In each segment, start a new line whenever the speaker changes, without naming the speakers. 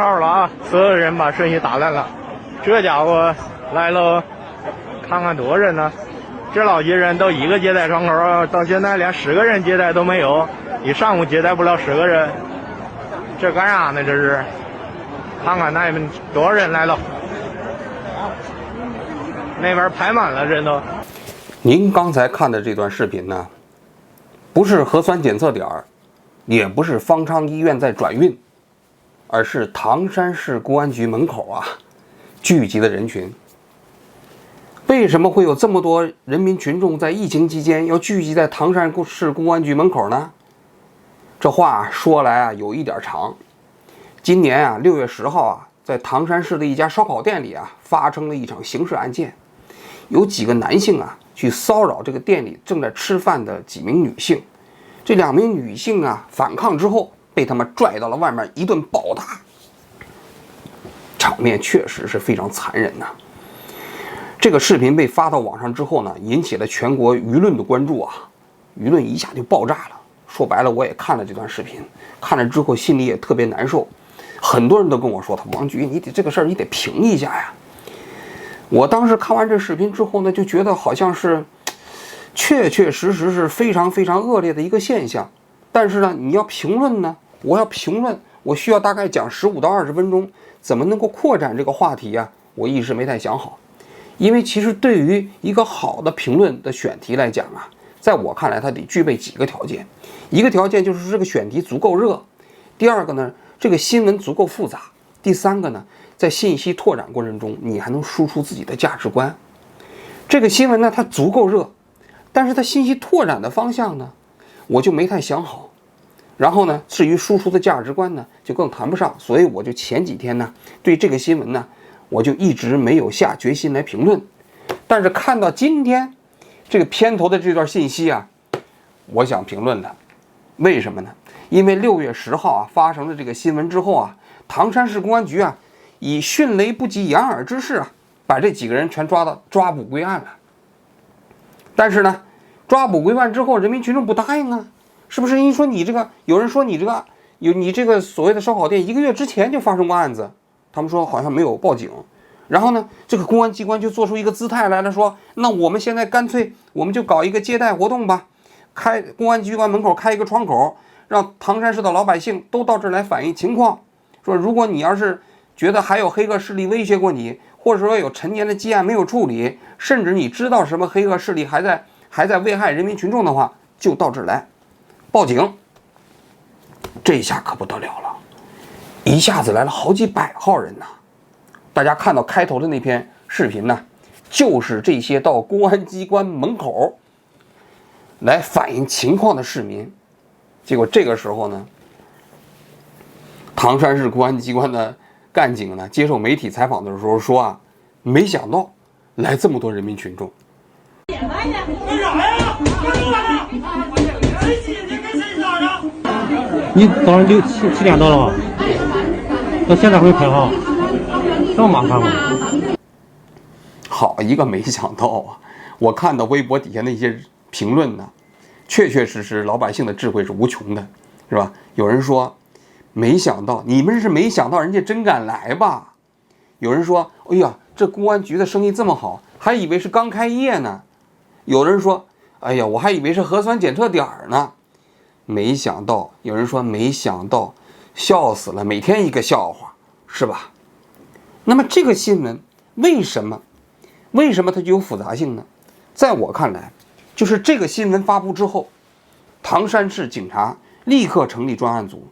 号了啊！所有人把顺序打乱了，这家伙来了，看看多少人呢？这老些人都一个接待窗口，到现在连10个人接待都没有，一上午接待不了10个人，这干啥呢？这是，看看那边多少人来了，那边排满了人都。
您刚才看的这段视频呢，不是核酸检测点，也不是方舱医院在转运，而是唐山市公安局门口啊聚集的人群。为什么会有这么多人民群众在疫情期间要聚集在唐山市公安局门口呢？这话说来啊有一点长。今年啊6月10号啊，在唐山市的一家烧烤店里啊发生了一场刑事案件，有几个男性啊去骚扰这个店里正在吃饭的几名女性，这2名女性啊反抗之后被他们拽到了外面一顿暴打，场面确实是非常残忍呐。这个视频被发到网上之后呢，引起了全国舆论的关注啊，舆论一下就爆炸了。说白了，我也看了这段视频，看了之后心里也特别难受。很多人都跟我说：“王局，你得这个事儿你得评一下呀。”我当时看完这视频之后呢，就觉得好像是确实是非常恶劣的一个现象。但是呢，你要评论呢，我要评论，我需要大概讲15到20分钟，怎么能够扩展这个话题呀？我一时没太想好。因为其实对于一个好的评论的选题来讲啊，在我看来它得具备几个条件。一个条件就是这个选题足够热，第二个呢，这个新闻足够复杂，第三个呢，在信息拓展过程中你还能输出自己的价值观。这个新闻呢它足够热，但是它信息拓展的方向呢我就没太想好，然后呢至于输出的价值观呢就更谈不上，所以我就前几天呢对这个新闻呢我就一直没有下决心来评论。但是看到今天这个片头的这段信息啊，我想评论的。为什么呢？因为6月10号啊发生了这个新闻之后啊，唐山市公安局啊以迅雷不及掩耳之势啊把这几个人全抓捕归案了。但是呢抓捕归案之后，人民群众不答应啊，是不是？你说你这个，有人说你这个所谓的烧烤店1个月之前就发生过案子，他们说好像没有报警。然后呢这个公安机关就做出一个姿态来了，说那我们现在干脆我们就搞一个接待活动吧，公安机关门口开一个窗口，让唐山市的老百姓都到这儿来反映情况，说如果你要是觉得还有黑恶势力威胁过你，或者说有陈年的积案没有处理，甚至你知道什么黑恶势力还在危害人民群众的话，就到这儿来报警。这下可不得了了，一下子来了好几百号人呐。大家看到开头的那篇视频呢，就是这些到公安机关门口来反映情况的市民。结果这个时候呢，唐山市公安机关的干警呢接受媒体采访的时候说啊，没想到来这么多人民群众。
干啥呀？干啥？谁进去跟谁吵着？
你早上7点到了吗？到现在还没开好，这么麻烦吗？
好一个没想到啊！我看到微博底下那些评论呢，确实老百姓的智慧是无穷的，是吧？有人说没想到，你们是没想到人家真敢来吧？有人说哎呀，这公安局的生意这么好，还以为是刚开业呢。有人说哎呀，我还以为是核酸检测点呢。没想到，有人说没想到，笑死了，每天一个笑话，是吧？那么这个新闻为什么它就有复杂性呢？在我看来，就是这个新闻发布之后，唐山市警察立刻成立专案组，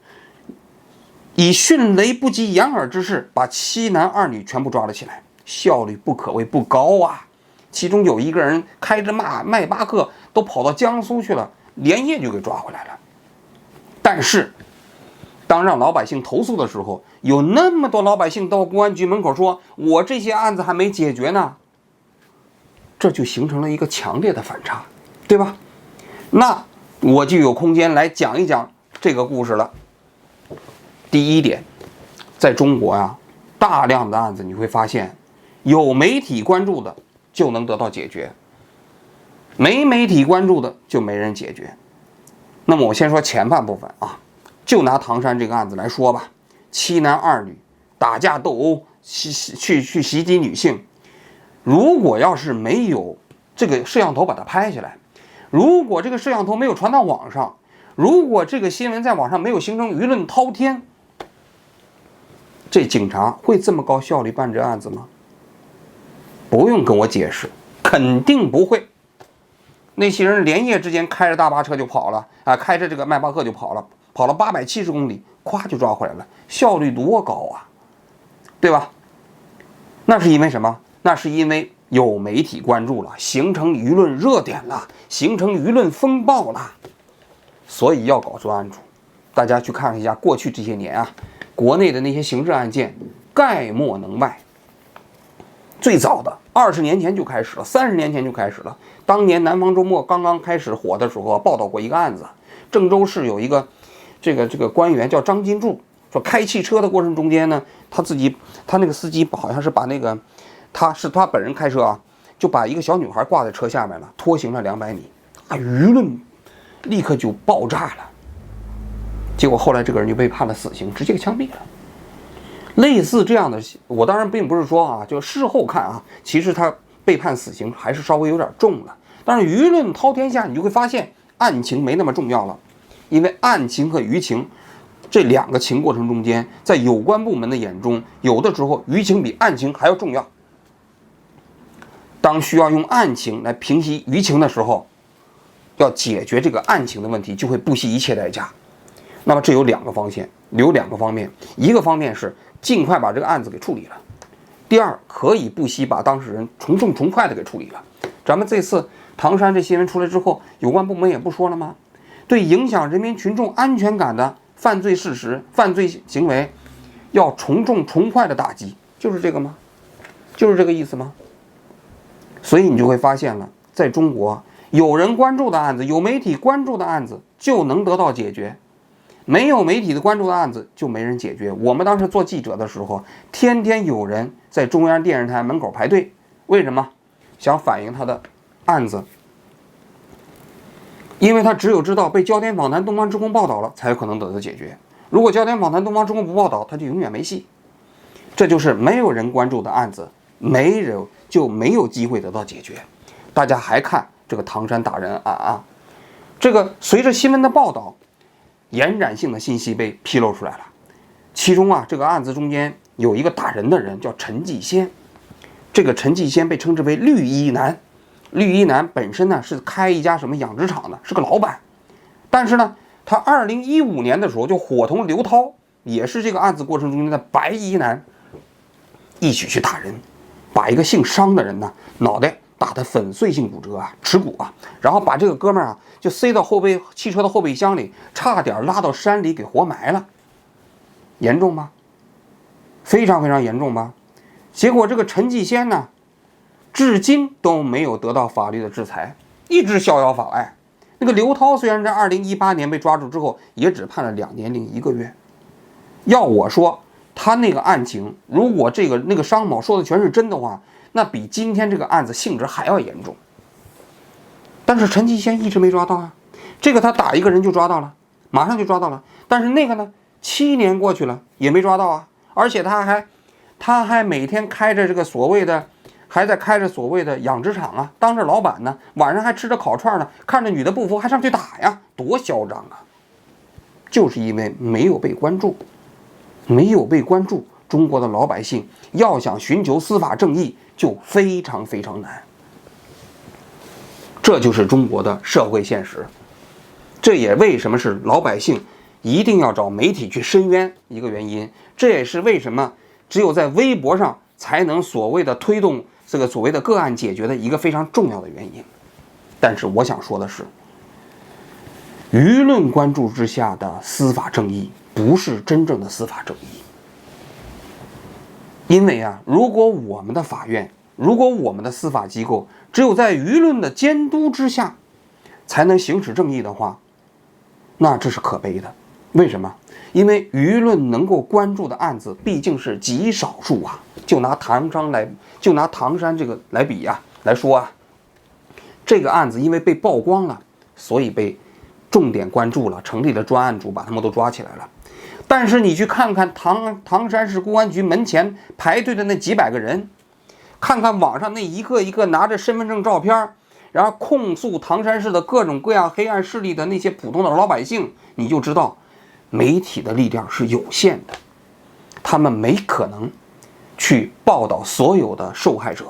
以迅雷不及掩耳之势把7男2女全部抓了起来，效率不可谓不高啊。其中有一个人开着迈巴赫都跑到江苏去了，连夜就给抓回来了。但是当让老百姓投诉的时候，有那么多老百姓到公安局门口说我这些案子还没解决呢，这就形成了一个强烈的反差，对吧？那我就有空间来讲一讲这个故事了。第一点，在中国啊，大量的案子你会发现，有媒体关注的就能得到解决，没媒体关注的就没人解决。那么我先说前半部分啊，就拿唐山这个案子来说吧，7男2女打架斗殴，去袭击女性。如果要是没有这个摄像头把它拍下来，如果这个摄像头没有传到网上，如果这个新闻在网上没有形成舆论滔天，这警察会这么高效率办这案子吗？不用跟我解释，肯定不会。那些人连夜之间开着大巴车就跑了啊，开着这个迈巴赫就跑了870公里，咵就抓回来了，效率多高啊，对吧？那是因为什么？那是因为有媒体关注了，形成舆论热点了，形成舆论风暴了，所以要搞专案组。大家去看一下过去这些年啊，国内的那些刑事案件概莫能外。最早的20年前就开始了，30年前就开始了。当年南方周末刚刚开始火的时候，报道过一个案子，郑州市有一个这个官员叫张金柱，说开汽车的过程中间呢，他那个司机好像是把那个他本人开车啊，就把一个小女孩挂在车下面了，拖行了200米，啊，舆论立刻就爆炸了。结果后来这个人就被判了死刑，直接给枪毙了。类似这样的，我当然并不是说啊，就事后看啊，其实他被判死刑还是稍微有点重了。但是舆论滔天下，你就会发现案情没那么重要了，因为案情和舆情这两个情过程中间，在有关部门的眼中，有的时候舆情比案情还要重要。当需要用案情来平息舆情的时候，要解决这个案情的问题，就会不惜一切代价。那么这有两个方面，一个方面是尽快把这个案子给处理了，第二，可以不惜把当事人从重从快的给处理了。咱们这次唐山这新闻出来之后，有关部门也不说了吗？对影响人民群众安全感的犯罪事实、犯罪行为，要从重从快的打击，就是这个吗？就是这个意思吗？所以你就会发现了，在中国，有人关注的案子，有媒体关注的案子就能得到解决，没有媒体的关注的案子就没人解决。我们当时做记者的时候，天天有人在中央电视台门口排队，为什么？想反映他的案子，因为他只有知道被焦点访谈东方之空报道了，才有可能得到解决。如果焦点访谈东方之空不报道，他就永远没戏。这就是没有人关注的案子，就没有机会得到解决。大家还看这个唐山打人案啊，这个随着新闻的报道，延展性的信息被披露出来了。其中啊，这个案子中间有一个打人的人叫陈继先，这个陈继先被称之为绿衣男。绿衣男本身呢是开一家什么养殖场的，是个老板。但是呢，他2015年的时候就伙同刘涛，也是这个案子过程中间的白衣男，一起去打人，把一个姓商的人呢脑袋打得粉碎性骨折啊，耻骨啊，然后把这个哥们儿啊就塞到汽车的后备箱里，差点拉到山里给活埋了。严重吗？非常非常严重吧。结果这个陈继先呢，至今都没有得到法律的制裁，一直逍遥法外。那个刘涛虽然在2018年被抓住之后，也只判了2年零1个月。要我说，他那个案情，如果那个商某说的全是真的话，那比今天这个案子性质还要严重。但是陈继先一直没抓到啊，这个他打一个人就抓到了，马上就抓到了。但是那个呢，7年过去了也没抓到啊，而且他还每天开着这个所谓的养殖场啊，当着老板呢，晚上还吃着烤串呢，看着女的不服还上去打呀，多嚣张啊！就是因为没有被关注，中国的老百姓要想寻求司法正义就非常非常难。这就是中国的社会现实，这也为什么是老百姓一定要找媒体去申冤一个原因。这也是为什么只有在微博上才能所谓的推动这个所谓的个案解决的一个非常重要的原因。但是我想说的是，舆论关注之下的司法正义不是真正的司法正义。因为啊，如果我们的法院，如果我们的司法机构只有在舆论的监督之下才能行使正义的话，那这是可悲的。为什么？因为舆论能够关注的案子毕竟是极少数啊。就拿唐山这个来比啊，来说啊，这个案子因为被曝光了，所以被重点关注了，成立了专案组，把他们都抓起来了。但是你去看看唐山市公安局门前排队的那几百个人，看看网上那一个一个拿着身份证照片，然后控诉唐山市的各种各样黑暗势力的那些普通的老百姓，你就知道媒体的力量是有限的，他们没可能去报道所有的受害者，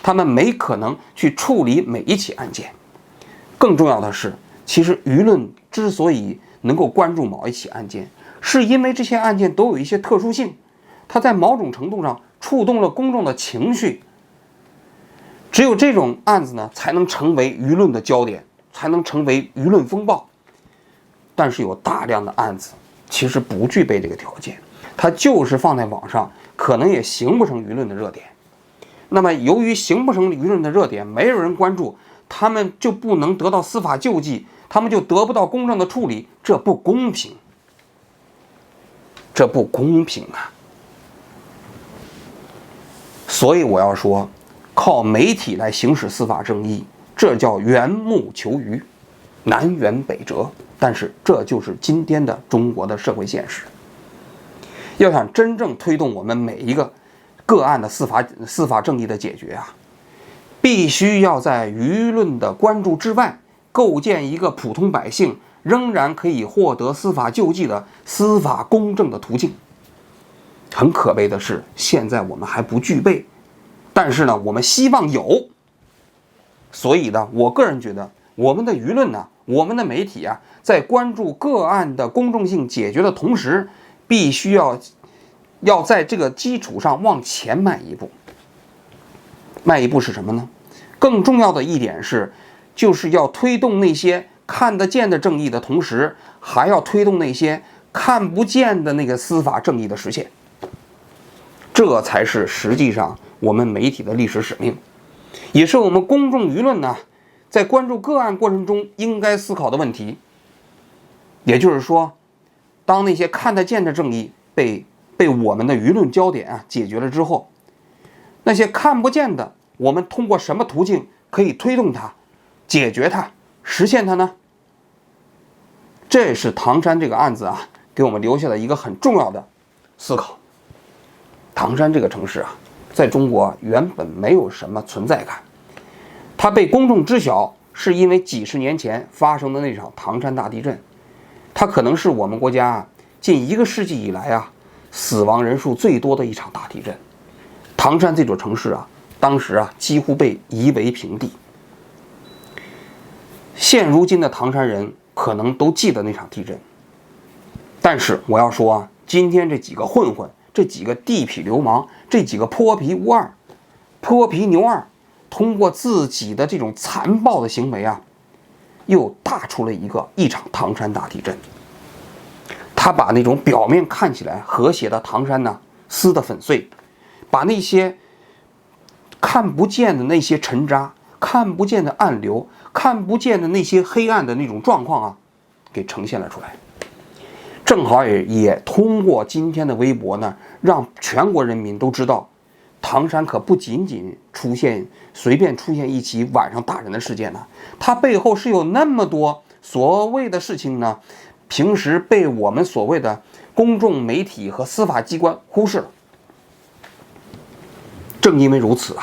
他们没可能去处理每一起案件。更重要的是，其实舆论之所以能够关注某一起案件，是因为这些案件都有一些特殊性，它在某种程度上触动了公众的情绪。只有这种案子呢，才能成为舆论的焦点，才能成为舆论风暴。但是有大量的案子其实不具备这个条件，它就是放在网上，可能也形不成舆论的热点。那么由于形不成舆论的热点，没有人关注，他们就不能得到司法救济，他们就得不到公正的处理，这不公平，这不公平啊！所以我要说，靠媒体来行使司法正义，这叫缘木求鱼，南辕北辙。但是这就是今天的中国的社会现实。要想真正推动我们每一个个案的司法正义的解决啊，必须要在舆论的关注之外，构建一个普通百姓仍然可以获得司法救济的司法公正的途径。很可悲的是，现在我们还不具备，但是呢，我们希望有。所以呢，我个人觉得，我们的舆论呢，我们的媒体啊，在关注个案的公正性解决的同时，必须要在这个基础上往前迈一步。迈一步是什么呢？更重要的一点是，就是要推动那些看得见的正义的同时，还要推动那些看不见的那个司法正义的实现。这才是实际上我们媒体的历史使命，也是我们公众舆论呢在关注个案过程中应该思考的问题。也就是说，当那些看得见的正义被我们的舆论焦点解决了之后，那些看不见的，我们通过什么途径可以推动它、解决它、实现它呢？这是唐山这个案子给我们留下了一个很重要的思考。唐山这个城市在中国原本没有什么存在感，它被公众知晓是因为几十年前发生的那场唐山大地震，它可能是我们国家近1个世纪以来死亡人数最多的一场大地震。唐山这座城市当时几乎被夷为平地。现如今的唐山人可能都记得那场地震，但是我要说今天这几个混混，这几个地痞流氓，这几个泼皮乌二、泼皮牛二，通过自己的这种残暴的行为又打出了一场唐山大地震。他把那种表面看起来和谐的唐山撕得粉碎，把那些看不见的那些沉渣、看不见的暗流、看不见的那些黑暗的那种状况给呈现了出来。正好也通过今天的微博让全国人民都知道，唐山可不仅仅随便出现一起晚上打人的事件它背后是有那么多所谓的事情平时被我们所谓的公众媒体和司法机关忽视了。正因为如此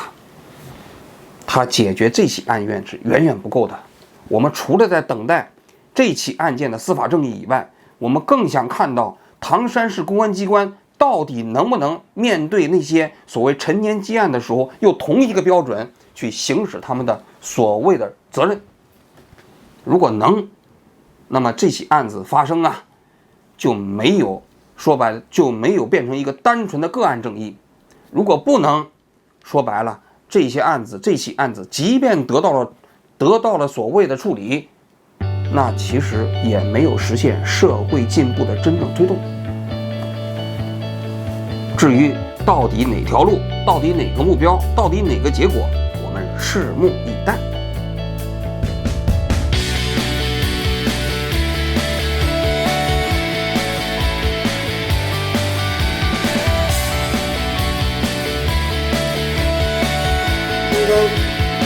它解决这起案件是远远不够的。我们除了在等待这起案件的司法正义以外，我们更想看到唐山市公安机关到底能不能面对那些所谓陈年积案的时候，用同一个标准去行使他们的所谓的责任。如果能，那么这起案子发生就没有，说白了就没有变成一个单纯的个案正义。如果不能，说白了，这起案子即便得到了所谓的处理，那其实也没有实现社会进步的真正推动。至于到底哪条路，到底哪个目标，到底哪个结果，我们拭目以待。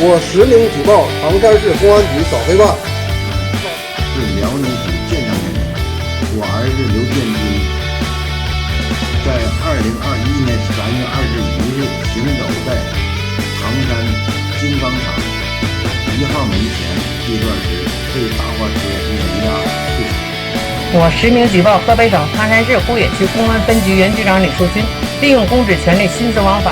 我实名举报唐山市公安局扫黑办。
是辽宁省建阳人，我儿子刘建军月21日行走在唐山金刚厂1号门前地段时，被大货车碾压致死。
我实名举报河北省唐山市固冶区公安分局原局长李树军利用公职权力徇私枉法。